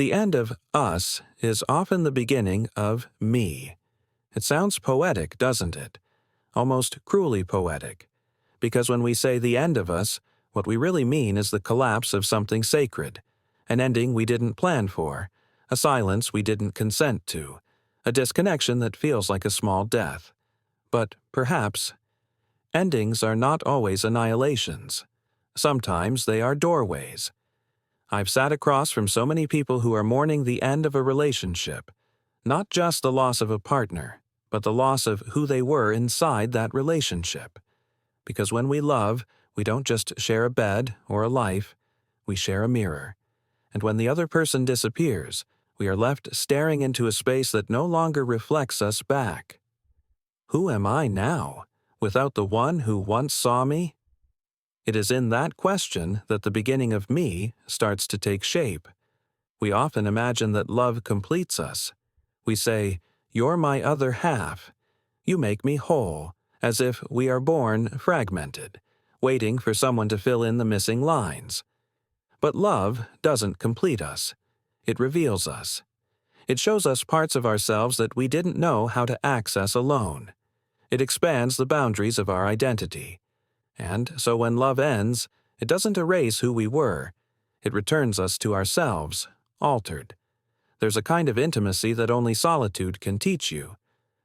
The end of us is often the beginning of me. It sounds poetic, doesn't it? Almost cruelly poetic. Because when we say the end of us, what we really mean is the collapse of something sacred, an ending we didn't plan for, a silence we didn't consent to, a disconnection that feels like a small death. But perhaps, endings are not always annihilations. Sometimes they are doorways. I've sat across from so many people who are mourning the end of a relationship, not just the loss of a partner, but the loss of who they were inside that relationship. Because when we love, we don't just share a bed or a life, we share a mirror. And when the other person disappears, we are left staring into a space that no longer reflects us back. Who am I now, without the one who once saw me? It is in that question that the beginning of me starts to take shape. We often imagine that love completes us. We say, "You're my other half. You make me whole," as if we are born fragmented, waiting for someone to fill in the missing lines. But love doesn't complete us. It reveals us. It shows us parts of ourselves that we didn't know how to access alone. It expands the boundaries of our identity. And so when love ends, it doesn't erase who we were. It returns us to ourselves, altered. There's a kind of intimacy that only solitude can teach you.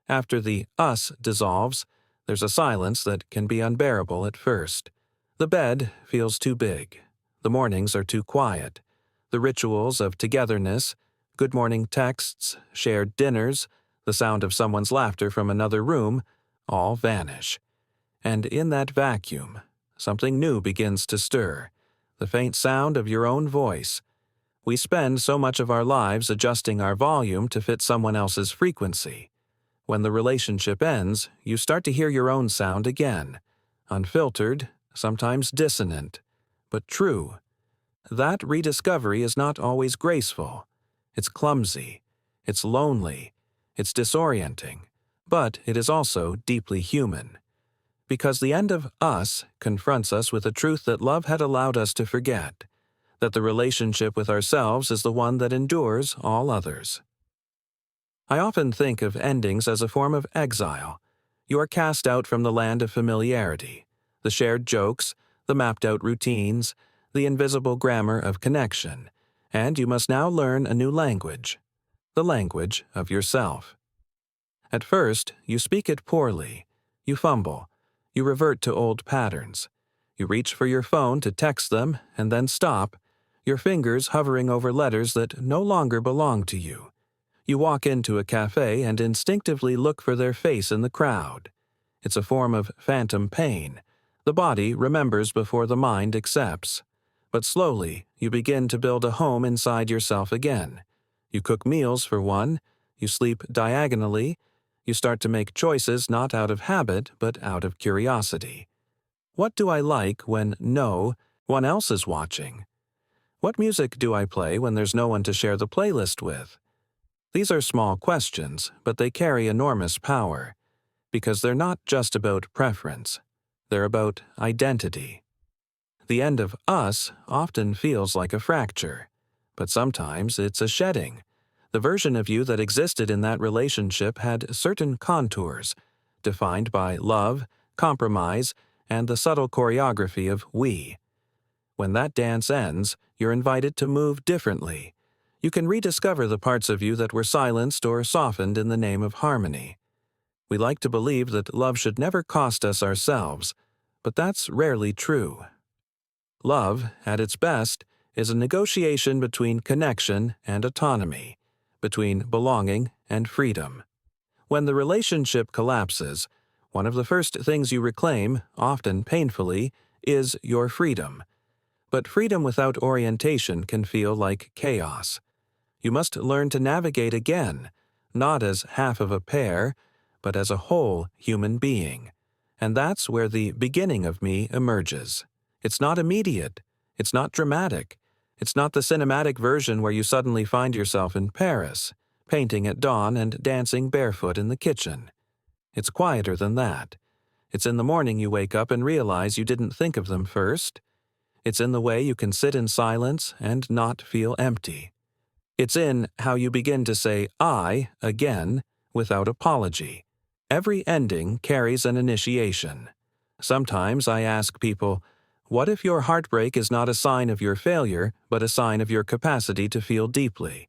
After the us dissolves, there's a silence that can be unbearable at first. The bed feels too big. The mornings are too quiet. The rituals of togetherness, good morning texts, shared dinners, the sound of someone's laughter from another room, all vanish. And in that vacuum, something new begins to stir, the faint sound of your own voice. We spend so much of our lives adjusting our volume to fit someone else's frequency. When the relationship ends, you start to hear your own sound again, unfiltered, sometimes dissonant, but true. That rediscovery is not always graceful. It's clumsy, it's lonely, it's disorienting, but it is also deeply human. Because the end of us confronts us with a truth that love had allowed us to forget, that the relationship with ourselves is the one that endures all others. I often think of endings as a form of exile. You are cast out from the land of familiarity, the shared jokes, the mapped-out routines, the invisible grammar of connection, and you must now learn a new language, the language of yourself. At first, you speak it poorly. You fumble. You revert to old patterns. You reach for your phone to text them and then stop, your fingers hovering over letters that no longer belong to you. You walk into a cafe and instinctively look for their face in the crowd. It's a form of phantom pain. The body remembers before the mind accepts. But slowly, you begin to build a home inside yourself again. You cook meals for one. You sleep diagonally. You start to make choices not out of habit, but out of curiosity. What do I like when no one else is watching? What music do I play when there's no one to share the playlist with? These are small questions, but they carry enormous power, because they're not just about preference. They're about identity. The end of us often feels like a fracture, but sometimes it's a shedding. The version of you that existed in that relationship had certain contours, defined by love, compromise, and the subtle choreography of we. When that dance ends, you're invited to move differently. You can rediscover the parts of you that were silenced or softened in the name of harmony. We like to believe that love should never cost us ourselves, but that's rarely true. Love, at its best, is a negotiation between connection and autonomy, between belonging and freedom. When the relationship collapses, one of the first things you reclaim, often painfully, is your freedom. But freedom without orientation can feel like chaos. You must learn to navigate again, not as half of a pair, but as a whole human being. And that's where the beginning of me emerges. It's not immediate. It's not dramatic. It's not the cinematic version where you suddenly find yourself in Paris, painting at dawn and dancing barefoot in the kitchen. It's quieter than that. It's in the morning you wake up and realize you didn't think of them first. It's in the way you can sit in silence and not feel empty. It's in how you begin to say "I" again without apology. Every ending carries an initiation. Sometimes I ask people, what if your heartbreak is not a sign of your failure, but a sign of your capacity to feel deeply?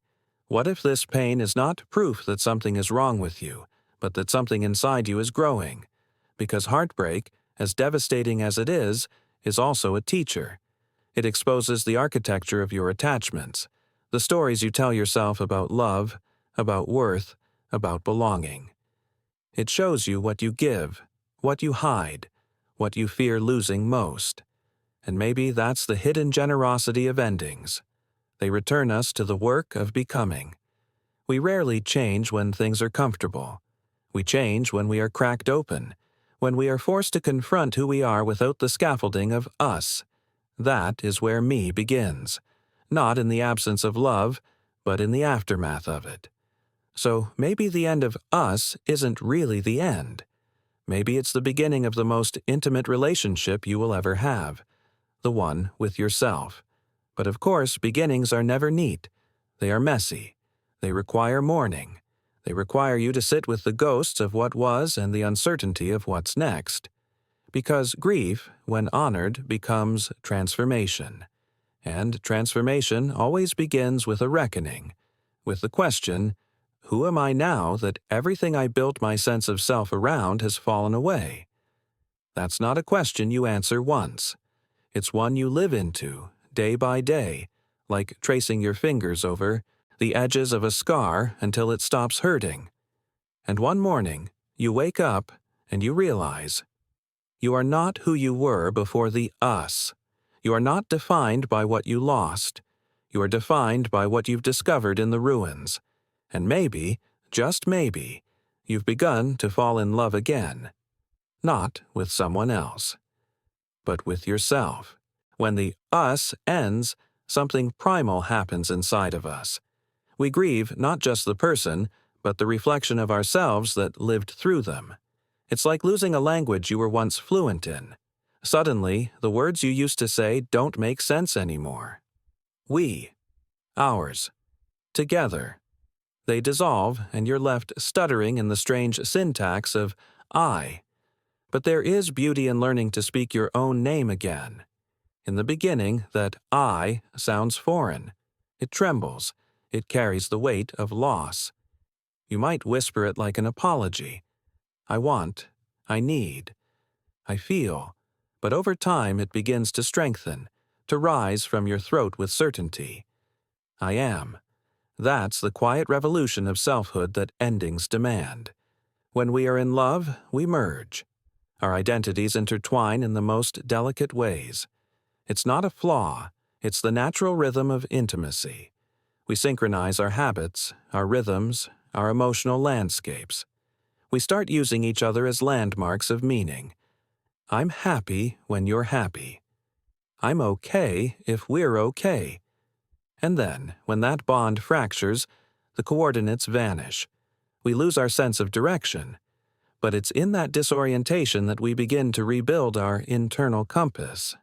What if this pain is not proof that something is wrong with you, but that something inside you is growing? Because heartbreak, as devastating as it is also a teacher. It exposes the architecture of your attachments, the stories you tell yourself about love, about worth, about belonging. It shows you what you give, what you hide, what you fear losing most. And maybe that's the hidden generosity of endings. They return us to the work of becoming. We rarely change when things are comfortable. We change when we are cracked open, when we are forced to confront who we are without the scaffolding of us. That is where me begins, not in the absence of love, but in the aftermath of it. So maybe the end of us isn't really the end. Maybe it's the beginning of the most intimate relationship you will ever have, the one with yourself. But of course, beginnings are never neat. They are messy. They require mourning. They require you to sit with the ghosts of what was and the uncertainty of what's next. Because grief, when honored, becomes transformation. And transformation always begins with a reckoning, with the question, who am I now that everything I built my sense of self around has fallen away? That's not a question you answer once. It's one you live into, day by day, like tracing your fingers over the edges of a scar until it stops hurting. And one morning, you wake up and you realize you are not who you were before the us. You are not defined by what you lost. You are defined by what you've discovered in the ruins. And maybe, just maybe, you've begun to fall in love again. Not with someone else, but with yourself. When the us ends, something primal happens inside of us. We grieve not just the person, but the reflection of ourselves that lived through them. It's like losing a language you were once fluent in. Suddenly, the words you used to say don't make sense anymore. We, ours, together. They dissolve, and you're left stuttering in the strange syntax of I. But there is beauty in learning to speak your own name again. In the beginning, that I sounds foreign. It trembles. It carries the weight of loss. You might whisper it like an apology. I want, I need, I feel. But over time it begins to strengthen, to rise from your throat with certainty. I am. That's the quiet revolution of selfhood that endings demand. When we are in love, we merge. Our identities intertwine in the most delicate ways. It's not a flaw, it's the natural rhythm of intimacy. We synchronize our habits, our rhythms, our emotional landscapes. We start using each other as landmarks of meaning. I'm happy when you're happy. I'm okay if we're okay. And then, when that bond fractures, the coordinates vanish. We lose our sense of direction. But it's in that disorientation that we begin to rebuild our internal compass.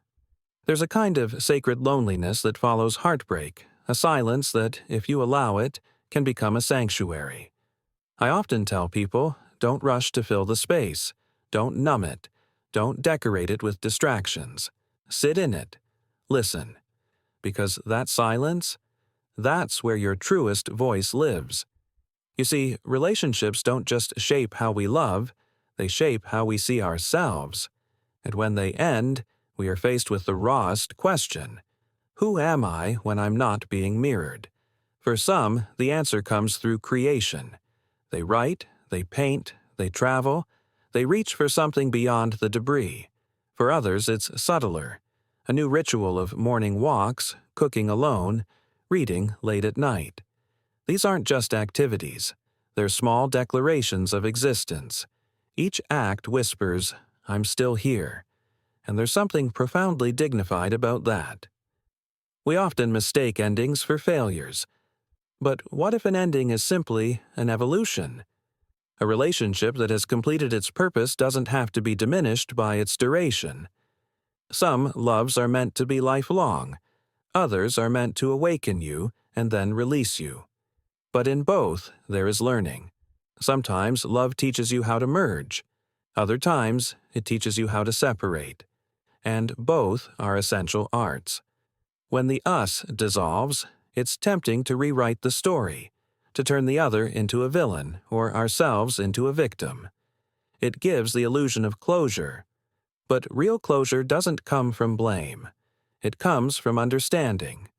There's a kind of sacred loneliness that follows heartbreak, a silence that, if you allow it, can become a sanctuary. I often tell people, don't rush to fill the space. Don't numb it. Don't decorate it with distractions. Sit in it. Listen. Because that silence, that's where your truest voice lives. You see, relationships don't just shape how we love, they shape how we see ourselves. And when they end, we are faced with the rawest question. Who am I when I'm not being mirrored? For some, the answer comes through creation. They write, they paint, they travel, they reach for something beyond the debris. For others, it's subtler. A new ritual of morning walks, cooking alone, reading late at night. These aren't just activities. They're small declarations of existence. Each act whispers, I'm still here. And there's something profoundly dignified about that. We often mistake endings for failures. But what if an ending is simply an evolution? A relationship that has completed its purpose doesn't have to be diminished by its duration. Some loves are meant to be lifelong. Others are meant to awaken you and then release you. But in both, there is learning. Sometimes love teaches you how to merge. Other times, it teaches you how to separate. And both are essential arts. When the us dissolves, it's tempting to rewrite the story, to turn the other into a villain or ourselves into a victim. It gives the illusion of closure. But real closure doesn't come from blame. It comes from understanding.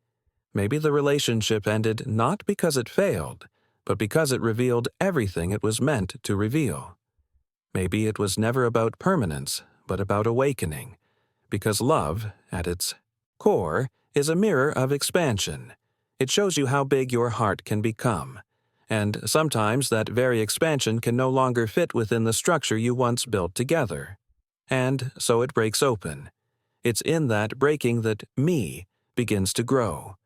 Maybe the relationship ended not because it failed, but because it revealed everything it was meant to reveal. Maybe it was never about permanence, but about awakening, because love, at its core, is a mirror of expansion. It shows you how big your heart can become, and sometimes that very expansion can no longer fit within the structure you once built together. And so it breaks open. It's in that breaking that me begins to grow,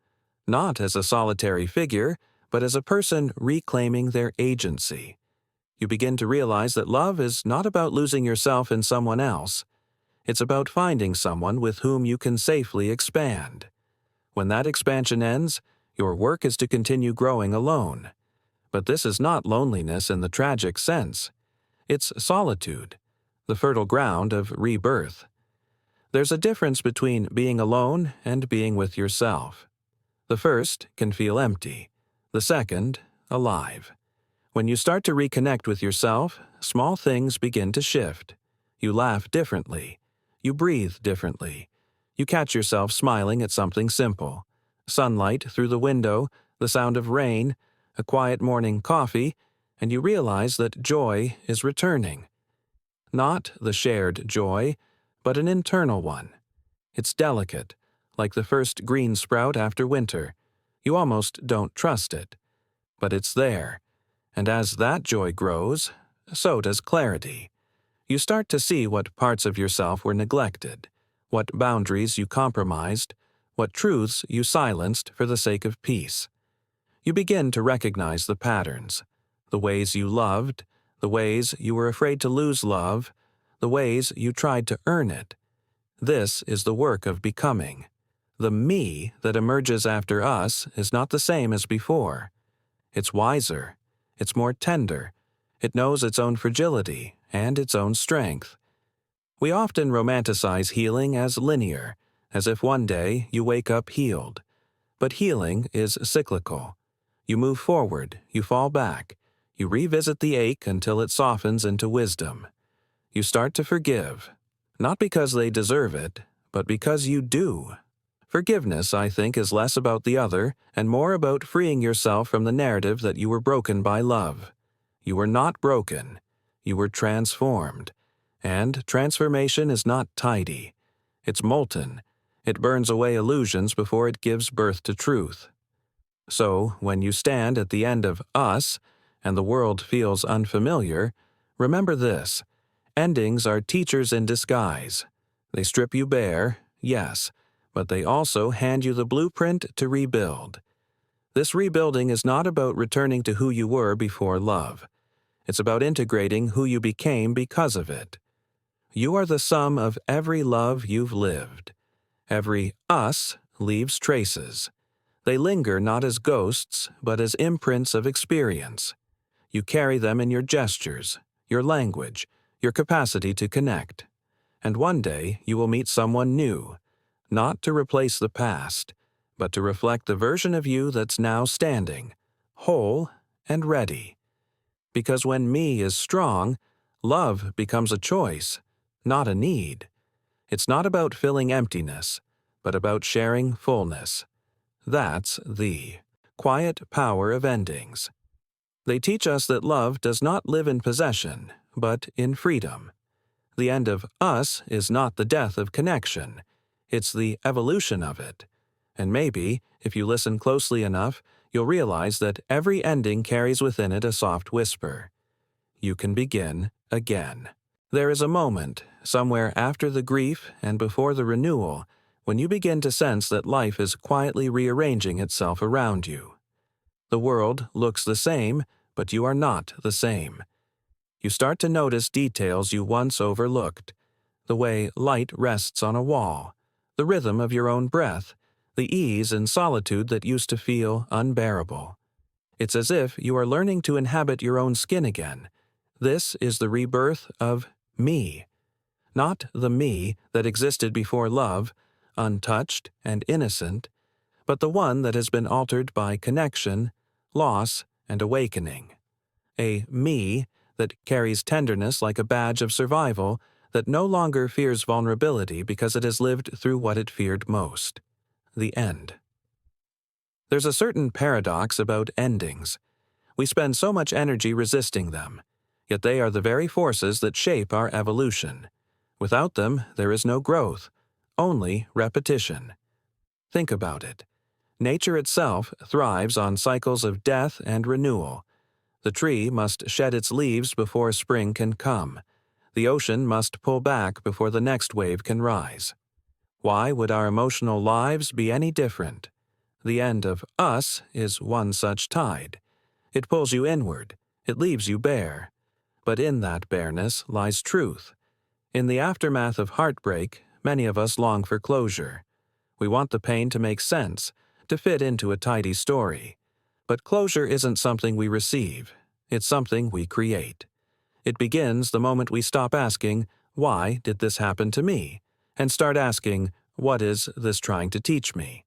not as a solitary figure, but as a person reclaiming their agency. You begin to realize that love is not about losing yourself in someone else. It's about finding someone with whom you can safely expand. When that expansion ends, your work is to continue growing alone. But this is not loneliness in the tragic sense. It's solitude, the fertile ground of rebirth. There's a difference between being alone and being with yourself. The first can feel empty, the second, alive. When you start to reconnect with yourself, small things begin to shift. You laugh differently. You breathe differently. You catch yourself smiling at something simple. Sunlight through the window, the sound of rain, a quiet morning coffee, and you realize that joy is returning. Not the shared joy, but an internal one. It's delicate, like the first green sprout after winter. You almost don't trust it. But it's there. And as that joy grows, so does clarity. You start to see what parts of yourself were neglected, what boundaries you compromised, what truths you silenced for the sake of peace. You begin to recognize the patterns, the ways you loved, the ways you were afraid to lose love, the ways you tried to earn it. This is the work of becoming. The me that emerges after us is not the same as before. It's wiser. It's more tender. It knows its own fragility and its own strength. We often romanticize healing as linear, as if one day you wake up healed. But healing is cyclical. You move forward, you fall back, you revisit the ache until it softens into wisdom. You start to forgive, not because they deserve it, but because you do. Forgiveness, I think, is less about the other and more about freeing yourself from the narrative that you were broken by love. You were not broken. You were transformed. And transformation is not tidy. It's molten. It burns away illusions before it gives birth to truth. So, when you stand at the end of us, and the world feels unfamiliar, remember this. Endings are teachers in disguise. They strip you bare, yes, but they also hand you the blueprint to rebuild. This rebuilding is not about returning to who you were before love. It's about integrating who you became because of it. You are the sum of every love you've lived. Every us leaves traces. They linger not as ghosts, but as imprints of experience. You carry them in your gestures, your language, your capacity to connect. And one day you will meet someone new, not to replace the past, but to reflect the version of you that's now standing, whole and ready. Because when me is strong, love becomes a choice, not a need. It's not about filling emptiness, but about sharing fullness. That's the quiet power of endings. They teach us that love does not live in possession, but in freedom. The end of us is not the death of connection. It's the evolution of it. And maybe, if you listen closely enough, you'll realize that every ending carries within it a soft whisper. You can begin again. There is a moment, somewhere after the grief and before the renewal, when you begin to sense that life is quietly rearranging itself around you. The world looks the same, but you are not the same. You start to notice details you once overlooked. The way light rests on a wall, the rhythm of your own breath, the ease and solitude that used to feel unbearable. It's as if you are learning to inhabit your own skin again. This is the rebirth of me. Not the me that existed before love, untouched and innocent, but the one that has been altered by connection, loss, and awakening. A me that carries tenderness like a badge of survival, that no longer fears vulnerability because it has lived through what it feared most: the end. There's a certain paradox about endings. We spend so much energy resisting them, yet they are the very forces that shape our evolution. Without them, there is no growth, only repetition. Think about it. Nature itself thrives on cycles of death and renewal. The tree must shed its leaves before spring can come. The ocean must pull back before the next wave can rise. Why would our emotional lives be any different? The end of us is one such tide. It pulls you inward. It leaves you bare. But in that bareness lies truth. In the aftermath of heartbreak, many of us long for closure. We want the pain to make sense, to fit into a tidy story. But closure isn't something we receive. It's something we create. It begins the moment we stop asking, "Why did this happen to me?" and start asking, "What is this trying to teach me?"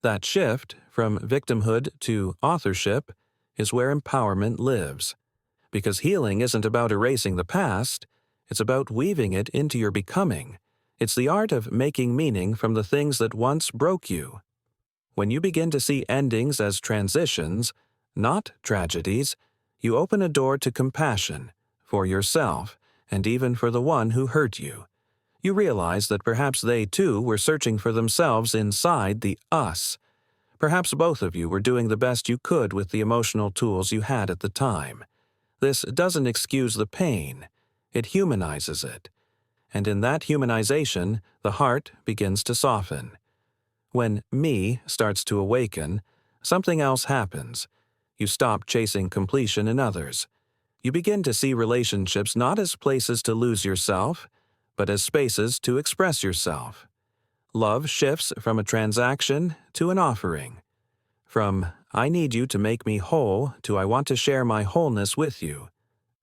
That shift from victimhood to authorship is where empowerment lives. Because healing isn't about erasing the past, it's about weaving it into your becoming. It's the art of making meaning from the things that once broke you. When you begin to see endings as transitions, not tragedies, you open a door to compassion for yourself and even for the one who hurt you. You realize that perhaps they too were searching for themselves inside the us. Perhaps both of you were doing the best you could with the emotional tools you had at the time. This doesn't excuse the pain. It humanizes it. And in that humanization, the heart begins to soften. When me starts to awaken, something else happens. You stop chasing completion in others. You begin to see relationships not as places to lose yourself, but as spaces to express yourself. Love shifts from a transaction to an offering. From "I need you to make me whole" to "I want to share my wholeness with you."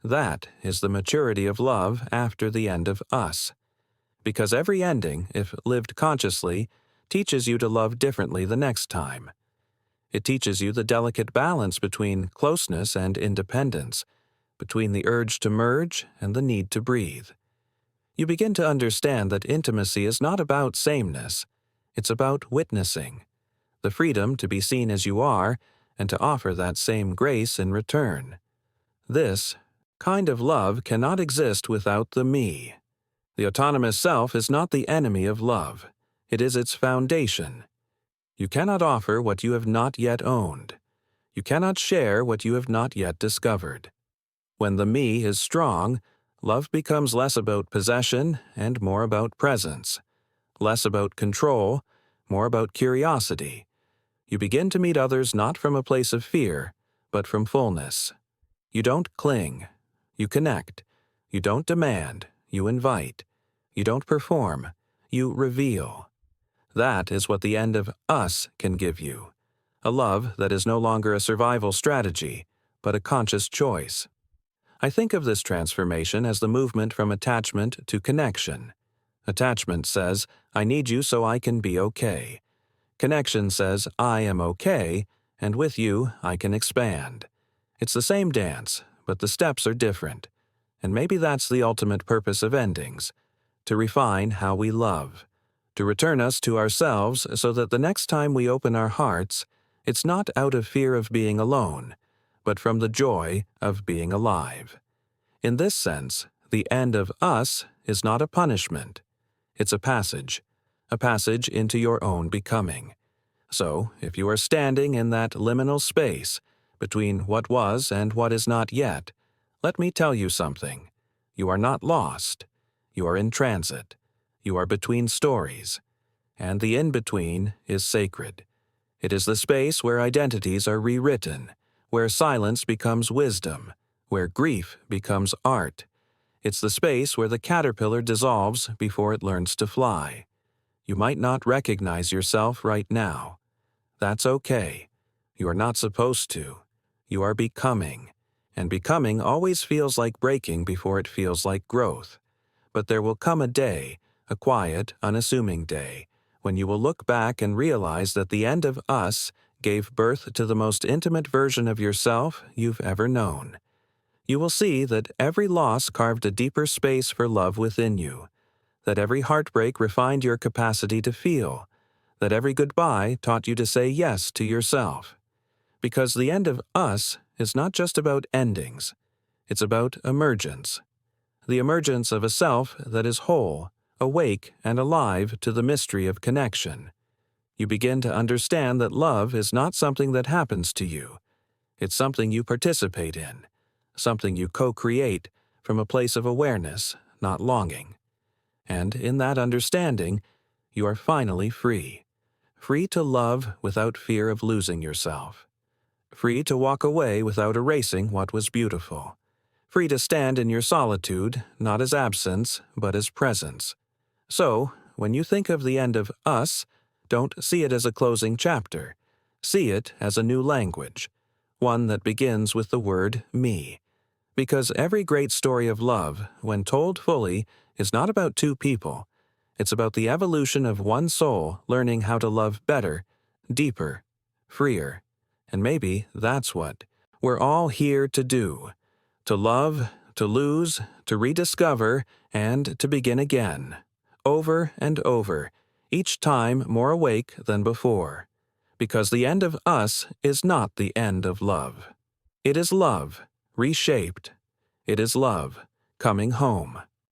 That is the maturity of love after the end of us. Because every ending, if lived consciously, teaches you to love differently the next time. It teaches you the delicate balance between closeness and independence, between the urge to merge and the need to breathe. You begin to understand that intimacy is not about sameness. It's about witnessing, the freedom to be seen as you are and to offer that same grace in return. This kind of love cannot exist without the me. The autonomous self is not the enemy of love. It is its foundation. You cannot offer what you have not yet owned. You cannot share what you have not yet discovered. When the me is strong, love becomes less about possession and more about presence, less about control, more about curiosity. You begin to meet others not from a place of fear, but from fullness. You don't cling. You connect. You don't demand. You invite. You don't perform. You reveal. That is what the end of us can give you. A love that is no longer a survival strategy, but a conscious choice. I think of this transformation as the movement from attachment to connection. Attachment says, "I need you so I can be okay." Connection says, "I am okay, and with you I can expand." It's the same dance, but the steps are different. And maybe that's the ultimate purpose of endings, to refine how we love, to return us to ourselves so that the next time we open our hearts, it's not out of fear of being alone, but from the joy of being alive. In this sense, the end of us is not a punishment. It's a passage into your own becoming. So, if you are standing in that liminal space between what was and what is not yet, let me tell you something. You are not lost. You are in transit. You are between stories. And the in-between is sacred. It is the space where identities are rewritten, where silence becomes wisdom, where grief becomes art. It's the space where the caterpillar dissolves before it learns to fly. You might not recognize yourself right now. That's okay. You are not supposed to. You are becoming. And becoming always feels like breaking before it feels like growth. But there will come a day, a quiet, unassuming day, when you will look back and realize that the end of us gave birth to the most intimate version of yourself you've ever known. You will see that every loss carved a deeper space for love within you, that every heartbreak refined your capacity to feel, that every goodbye taught you to say yes to yourself. Because the end of us is not just about endings, it's about emergence. The emergence of a self that is whole, awake, and alive to the mystery of connection. You begin to understand that love is not something that happens to you. It's something you participate in, something you co-create from a place of awareness, not longing. And in that understanding, you are finally free. Free to love without fear of losing yourself. Free to walk away without erasing what was beautiful. Free to stand in your solitude, not as absence, but as presence. So, when you think of the end of us, don't see it as a closing chapter. See it as a new language, one that begins with the word me. Because every great story of love, when told fully, is not about two people. It's about the evolution of one soul learning how to love better, deeper, freer. And maybe that's what we're all here to do. To love, to lose, to rediscover, and to begin again. Over and over, each time more awake than before. Because the end of us is not the end of love. It is love, reshaped. It is love, coming home.